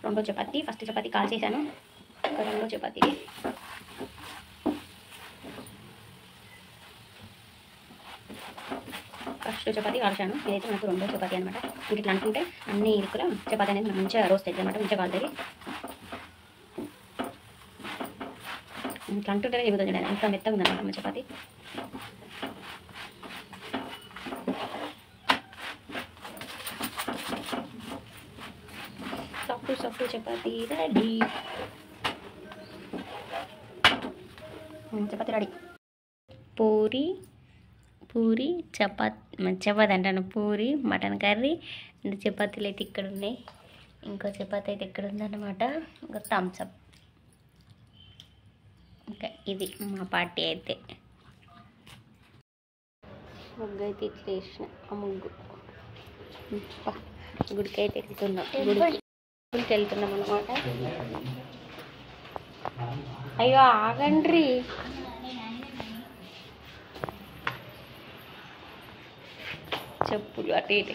రెండో chapati. First chapati call చేశాను, రెండో చపాతీ. ఫస్ట్ చపాతీ కాల్చాను, ఇదైతే మనకు రెండో చపాతీ అనమాట. ఇంక ఇట్లా అనుకుంటే అన్ని ఇరుకుల చపాతీ అనేది మనకు మంచిగా రోస్ట్ అవుతుంది అనమాట, మంచిగా కాలుతుంది. ఇట్లా అంటుంటేనే చెబుతుంది చూడండి, ఎంత మెత్తగా ఉందన్నమాట మన chapati. Soft chapati ready. Chapati ready. Puri chapati అంటాను, పూరి మటన్ కర్రీ. రెండు చపాతీలు అయితే ఇక్కడ ఉన్నాయి, ఇంకో చపాతీ అయితే ఇక్కడ ఉందన్నమాట. ఇంకా థమ్స్అప్. ఇంకా ఇది మా పార్టీ అయితే. ముగ్గు అయితే ఇట్లా వేసిన, ఆ ముగ్గు గుడికి అయితే వెళ్తున్నాం, గుడికి వెళ్తున్నాం అన్నమాట. అయ్యో ఆగండ్రి, చెప్పులు అటు ఇటు.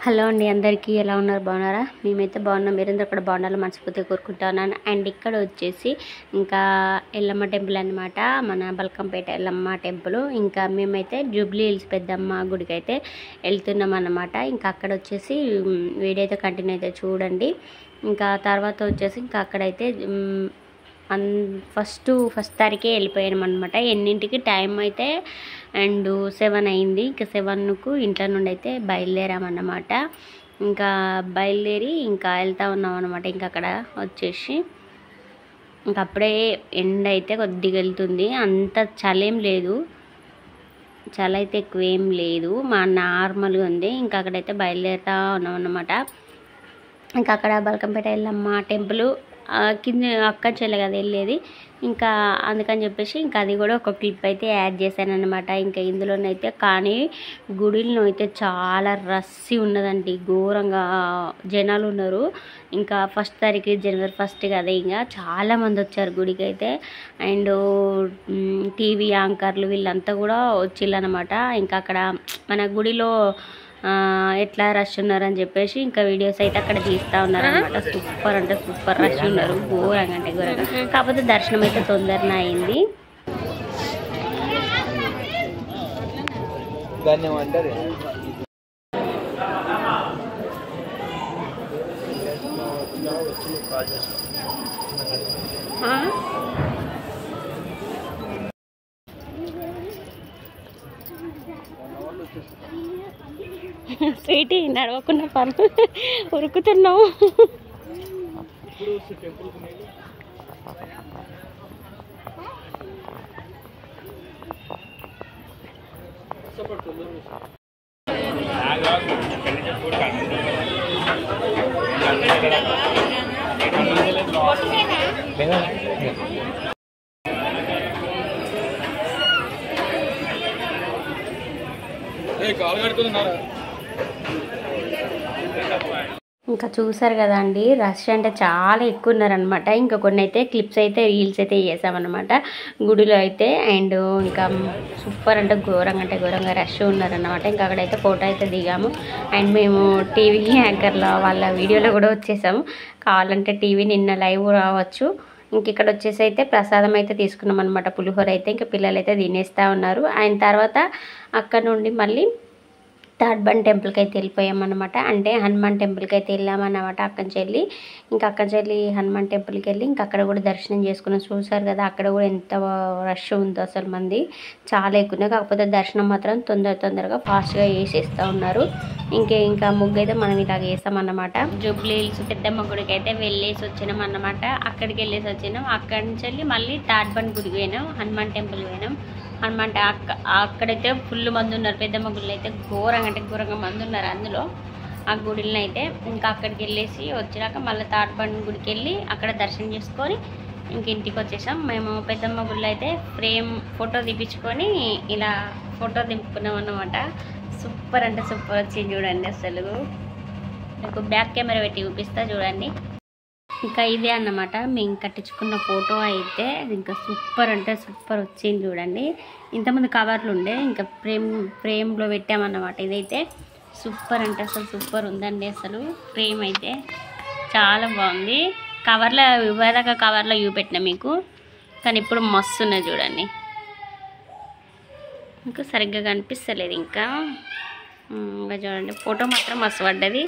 హలో అండి అందరికీ, ఎలా ఉన్నారు? బాగున్నారా? మేమైతే బాగున్నాం, మీరందరూ అక్కడ బాగుండాలి మనస్ఫూర్తిగా కోరుకుంటున్నాను. అండ్ ఇక్కడ వచ్చేసి ఇంకా ఎల్లమ్మ టెంపుల్ అనమాట, మన బల్కంపేట ఎల్లమ్మ టెంపుల్. ఇంకా మేమైతే జూబ్లీ హిల్స్ పెద్దమ్మ గుడికి అయితే వెళ్తున్నాం అన్నమాట. ఇంకా అక్కడ వచ్చేసి వీడియో అయితే కంటిన్యూ అయితే చూడండి. ఇంకా తర్వాత వచ్చేసి ఇంకా అక్కడైతే ఫస్ట్ తారీఖే వెళ్ళిపోయాం అనమాట. ఎన్నింటికి టైం అయితే అండ్ 7 అయింది. ఇంకా 7కు ఇంట్లో నుండి అయితే బయలుదేరామన్నమాట. ఇంకా బయలుదేరి ఇంకా వెళ్తూ ఉన్నాం అనమాట. ఇంకా అక్కడ వచ్చేసి ఇంకా అప్పుడే ఎండ అయితే కొద్దిగా వెళ్తుంది, అంత చలేం లేదు, చలి అయితే ఎక్కువ ఏం లేదు, మా నార్మల్గా ఉంది. ఇంకా అక్కడైతే బయలుదేరుతూ ఉన్నాం అన్నమాట. ఇంకా అక్కడ బల్కంపేట ఎల్లమ్మ టెంపుల్ కింద అక్కడ చెల్లె కదా వెళ్ళేది, ఇంకా అందుకని చెప్పేసి ఇంకా అది కూడా ఒక క్లిప్ అయితే యాడ్ చేశాను అనమాట. ఇంకా ఇందులోనైతే కానీ గుడిలో అయితే చాలా రద్దీ ఉన్నదండి, ఘోరంగా జనాలు ఉన్నారు. ఇంకా 1 తారీఖు జనవరి 1 కదా, ఇంకా చాలామంది వచ్చారు గుడికి అయితే. అండ్ టీవీ యాంకర్లు వీళ్ళంతా కూడా వచ్చిళ్ళనమాట. ఇంకా అక్కడ మన గుడిలో ఎట్లా రష్ ఉన్నారని చెప్పేసి ఇంకా వీడియోస్ అయితే అక్కడ తీస్తూ ఉన్నారనమాట. సూపర్ అంటే సూపర్ రష్ ఉన్నారు, ఘోరంగా అంటే ఘోరంగా. కాకపోతే దర్శనం అయితే తొందరనే అయింది. స్వీటీ నడవకుండా పర్లు ఉరుకుతున్నావు. ఇంకా చూసారు కదా అండి, రష్ అంటే చాలా ఎక్కువ ఉన్నారనమాట. ఇంకా కొన్ని అయితే క్లిప్స్ అయితే రీల్స్ అయితే చేసామన్నమాట గుడిలో అయితే. అండ్ ఇంకా సూపర్ అంటే ఘోరంగా రష్ ఉన్నారనమాట. ఇంకా అక్కడైతే ఫోటో అయితే దిగాము. అండ్ మేము టీవీ యాంకర్ల వాళ్ళ వీడియోలో కూడా వచ్చేసాము, కావాలంటే టీవీ నిన్న లైవ్ రావచ్చు. ఇంక ఇక్కడ వచ్చేసి అయితే ప్రసాదం అయితే తీసుకున్నాం అనమాట, పులిహోర అయితే. ఇంకా పిల్లలు అయితే తినేస్తూ ఉన్నారు. ఆయన తర్వాత అక్కడ నుండి మళ్ళీ తాడ్బండ్ టెంపుల్కి అయితే వెళ్ళిపోయామన్నమాట. అంటే హనుమాన్ టెంపుల్కి అయితే వెళ్ళామన్నమాట అక్కడి నుంచి వెళ్ళి. ఇంకా అక్కడి నుంచి వెళ్ళి హనుమాన్ టెంపుల్కి వెళ్ళి ఇంకా అక్కడ కూడా దర్శనం చేసుకున్నాం. చూసారు కదా అక్కడ కూడా ఎంత రష్ ఉందో, అసలు మంది చాలా ఎక్కువ. కాకపోతే దర్శనం మాత్రం తొందరగా ఫాస్ట్గా చేసేస్తూ ఉన్నారు. ఇంకా ముగ్గు అయితే మనం ఇలాగ వేస్తామన్నమాట. జూబ్లీ హిల్స్ పెద్దమ్మ గుడికి అయితే వెళ్ళేసి వచ్చినాం అన్నమాట. అక్కడికి వెళ్ళేసి వచ్చినాం. అక్కడి నుంచి వెళ్ళి మళ్ళీ తాడ్బండ్ గుడికి పోయినాం, హనుమాన్ టెంపుల్కి పోయినాం. హనుమాన్ అక్కడైతే ఫుల్ మంది ఉన్నారు, పెద్దమ్మ గుడిలో అయితే ఘోరంగా మంది ఉన్నారు అందులో ఆ గుడిలో అయితే. ఇంకా అక్కడికి వెళ్ళేసి వచ్చినాక మళ్ళీ తాడ్బండ్ గుడికి వెళ్ళి అక్కడ దర్శనం చేసుకొని ఇంక ఇంటికి వచ్చేసాం. మేము పెద్దమ్మ గుడిలో అయితే ఫోటో తీపించుకొని ఇలా ఫోటో దింపుకున్నాం అన్నమాట. సూపర్ అంటే సూపర్ వచ్చింది చూడండి, అసలు మీకు బ్యాక్ కెమెరా పెట్టి చూపిస్తా చూడండి. ఇంకా ఇదే అన్నమాట మేము కట్టించుకున్న ఫోటో అయితే. ఇంకా సూపర్ అంటే సూపర్ వచ్చింది చూడండి. ఇంతమంది కవర్లు ఉండే ఇంకా ఫ్రేమ్లో పెట్టామన్నమాట. ఇదైతే సూపర్ అంటే అసలు సూపర్ ఉందండి. అసలు ఫ్రేమ్ అయితే చాలా బాగుంది. కవర్లో ఇవ్వదాకా కవర్లో పెట్టిన మీకు, కానీ ఇప్పుడు మస్తు ఉన్నది చూడండి. ఇంకా సరిగ్గా కనిపిస్తలేదు ఇంకా చూడండి. ఫోటో మాత్రం మస్తు పడ్డది.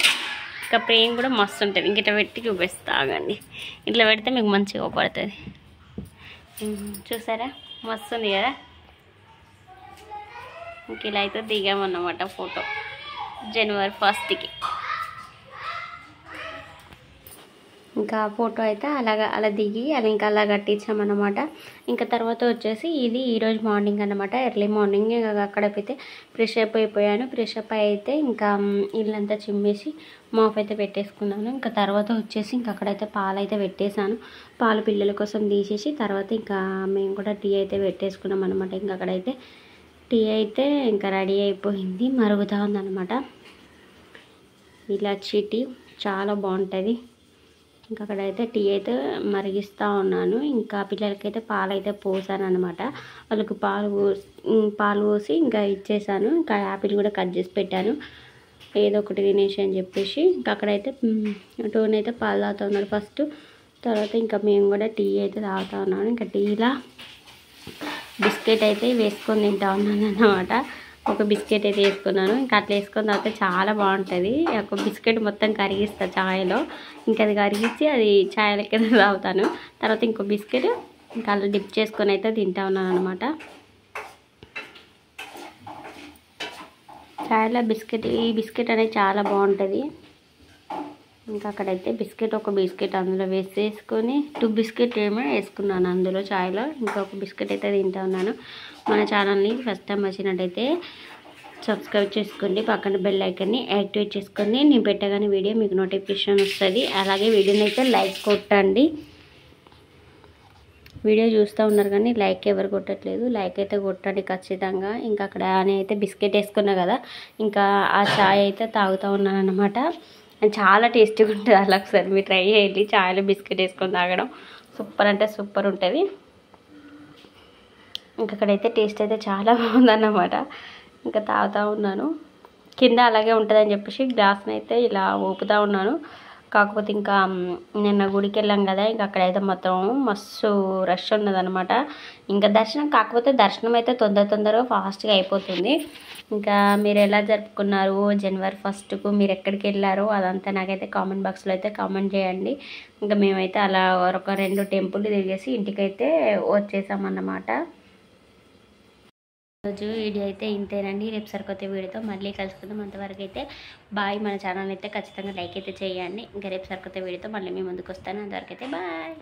ఇంకా ఫ్రేమ్ కూడా మస్తు ఉంటుంది. ఇంక ఇట్లా పెట్టి చూపిస్తా ఆగండి. ఇట్లా పెడితే మీకు మంచిగా పడుతుంది. చూసారా మస్తు ఉంది కదా. ఇంక ఇలా అయితే దిగామన్నమాట ఫోటో జనవరి 1కి. ఇంకా ఫోటో అయితే అలా దిగి అది ఇంకా అలా కట్టించామన్నమాట. ఇంకా తర్వాత వచ్చేసి ఇది ఈరోజు మార్నింగ్ అన్నమాట. ఎర్లీ మార్నింగ్ అక్కడైతే ఫ్రెష్ అప్ అయిపోయాను. ఫ్రెష్ అప్ అయితే ఇంకా ఇల్లంతా చిమ్మేసి మాఫ్ అయితే పెట్టేసుకున్నాను. ఇంకా తర్వాత వచ్చేసి ఇంకా అక్కడైతే పాలు అయితే పెట్టేశాను. పాలు పిల్లల కోసం తీసేసి తర్వాత ఇంకా మేము కూడా టీ అయితే పెట్టేసుకున్నాం అనమాట. ఇంకా అక్కడైతే టీ అయితే ఇంకా రెడీ అయిపోయింది, మరుగుతూ ఉందన్నమాట. ఇలాచి టీ చాలా బాగుంటుంది. ఇంకా అక్కడైతే టీ అయితే మరిగిస్తూ ఉన్నాను. ఇంకా పిల్లలకైతే పాలు అయితే పోసాను అనమాట. వాళ్ళకి పాలు పోసి ఇంకా ఇచ్చేసాను. ఇంకా యాపిల్ కూడా కట్ చేసి పెట్టాను, ఏదో ఒకటి తినేసి అని చెప్పేసి. ఇంకా అక్కడైతే టోన్ అయితే పాలు తాగుతూ ఉన్నాడు ఫస్ట్. తర్వాత ఇంకా మేము కూడా టీ అయితే తాగుతూ ఉన్నాను. ఇంకా టీలా బిస్కెట్ అయితే వేసుకొని తింటా ఉన్నాను అన్నమాట. ఒక బిస్కెట్ అయితే వేసుకున్నాను. ఇంకా అట్లా వేసుకొని తాగితే చాలా బాగుంటుంది. ఒక బిస్కెట్ మొత్తం కరిగిస్తా ఛాయ్లో. ఇంకా అది కరిగించి అది ఛాయ్ లెక్క తాగుతాను. తర్వాత ఇంకో బిస్కెట్ ఇంకా అలా డిప్ చేసుకొని అయితే తింటా ఉన్నాను అనమాట. ఛాయ్లో ఈ బిస్కెట్ అనేది చాలా బాగుంటుంది. ఇంకా అక్కడైతే ఒక బిస్కెట్ అందులో వేసేసుకొని 2 బిస్కెట్ ఏమో వేసుకున్నాను అందులో ఛాయ్లో. ఇంకొక బిస్కెట్ అయితే తింటా ఉన్నాను. మన ఛానల్ని ఫస్ట్ టైం వచ్చినట్టయితే సబ్స్క్రైబ్ చేసుకోండి, పక్కన బెల్ ఐకాన్ని యాక్టివేట్ చేసుకొని నేను పెట్టగానే వీడియో మీకు నోటిఫికేషన్ వస్తుంది. అలాగే వీడియోని అయితే లైక్ కొట్టండి. వీడియో చూస్తూ ఉన్నారు కానీ లైక్ ఎవరు కొట్టట్లేదు. లైక్ అయితే కొట్టండి ఖచ్చితంగా. ఇంకా అక్కడ అయితే బిస్కెట్ వేసుకున్నా కదా, ఇంకా ఆ ఛాయ్ అయితే తాగుతూ ఉన్నాను అనమాట. చాలా టేస్టీగా ఉంటుంది. అలా ఒకసారి మీరు ట్రై చేయండి. ఛాయ్లో బిస్కెట్ వేసుకొని తాగడం సూపర్ అంటే సూపర్ ఉంటుంది. ఇంకా అక్కడైతే టేస్ట్ అయితే చాలా బాగుందన్నమాట. ఇంకా తాగుతూ ఉన్నాను. కింద అలాగే ఉంటుందని చెప్పేసి గ్లాస్ని అయితే ఇలా ఊపుతూ ఉన్నాను. కాకపోతే ఇంకా నిన్న గుడికి వెళ్ళాం కదా, ఇంకా అక్కడైతే మొత్తం మస్తు రష్ ఉన్నదనమాట. ఇంకా కాకపోతే దర్శనం అయితే తొందరగా ఫాస్ట్గా అయిపోతుంది. ఇంకా మీరు ఎలా జరుపుకున్నారు జనవరి 1కు, మీరు ఎక్కడికి వెళ్ళారో అదంతా నాకైతే కామెంట్ బాక్స్లో అయితే కామెంట్ చేయండి. ఇంకా మేమైతే అలా ఒక 2 టెంపుల్ తిరిగేసి ఇంటికైతే వచ్చేసామన్నమాట. రోజు వీడియో అయితే ఇంతేనండి. రేపు సరికొత్త వీడియోతో మళ్ళీ కలుసుకుందాం. అంతవరకు అయితే బాయ్. మన ఛానల్ అయితే ఖచ్చితంగా లైక్ అయితే చేయండి. ఇంకా రేపు సరికొత్త వీడియోతో మళ్ళీ మీ ముందుకు వస్తాను. అంతవరకు అయితే బాయ్.